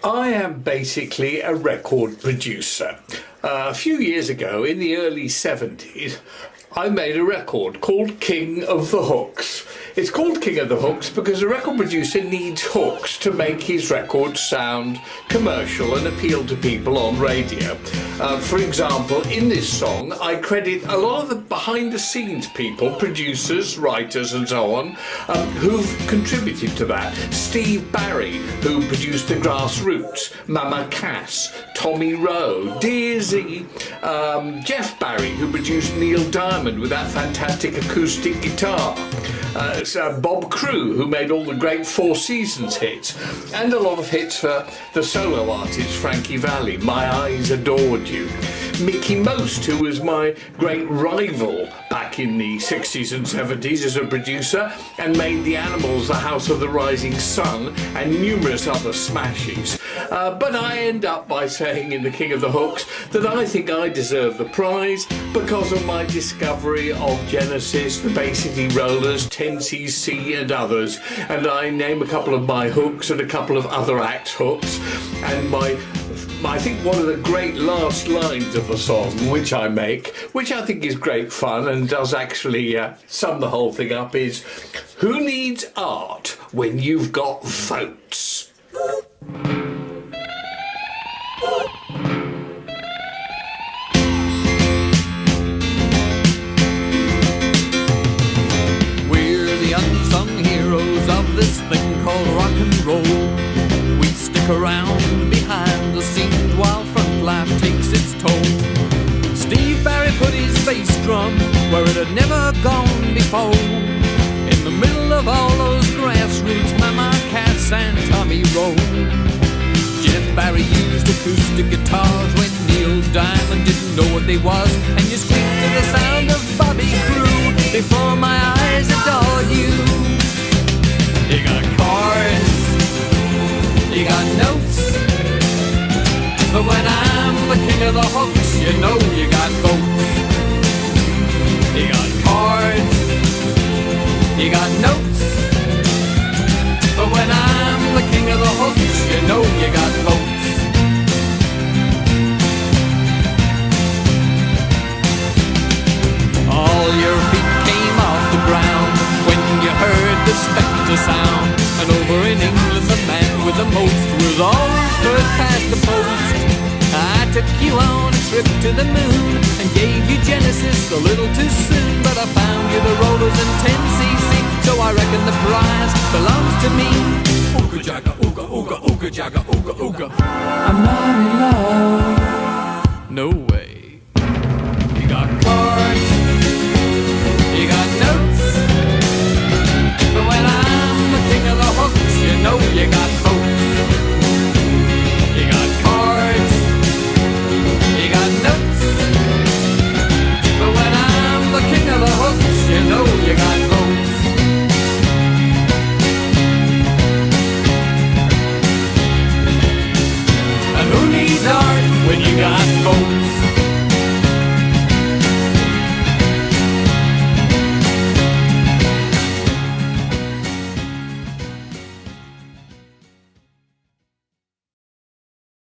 I am basically a record producer. A few years ago, in the early 70s, I made a record called King of the Hooks. It's called King of the Hooks because a record producer needs hooks to make his record sound commercial and appeal to people on radio. For example, in this song, I credit a lot of the behind-the-scenes people, producers, writers and so on, who've contributed to that. Steve Barri, who produced The Grassroots, Mama Cass, Tommy Rowe, Dear Z, Jeff Barry, who produced Neil Diamond with that fantastic acoustic guitar. Bob Crewe, who made all the great Four Seasons hits, and a lot of hits for the solo artist Frankie Valli, My Eyes Adored You. Micky Most, who was my great rival back in the 60s and 70s as a producer, and made The Animals, The House of the Rising Sun, and numerous other smashes. But I end up by saying in The King of the Hooks that I think I deserve the prize because of my discovery of Genesis, the Bay City Rollers, 10cc and others, and I name a couple of my hooks and a couple of other acts' hooks, and I think one of the great last lines of the song, which I make, which I think is great fun and does actually sum the whole thing up, is, who needs art when you've got votes? We're the unsung heroes of this thing called rock and roll. We stick around behind the scenes while front life takes its toll. Steve Barry put his bass drum where it had never gone before. In the middle of all those grassroots, Mama Cass and Tommy Rowe. Jeff Barry used acoustic guitars when Neil Diamond didn't know what they was, and you screamed to the sound of Bob Crewe before my eyes adored you. You got chords, you got notes, but when I'm the king of the hooks, you know you got votes. You got chords, you got notes, but when I'm the king of the hooks, you know you got votes. All your feet came off the ground when you heard the Spector sound, and over in England the man with the most was always first past the post. I took you on a trip to the moon and gave you Genesis a little too soon, but I found you the Rollers and 10cc, so I reckon the prize belongs to me. Ooga jagga, ooga ooga, ooga jagga, ooga ooga. I'm not in love. No.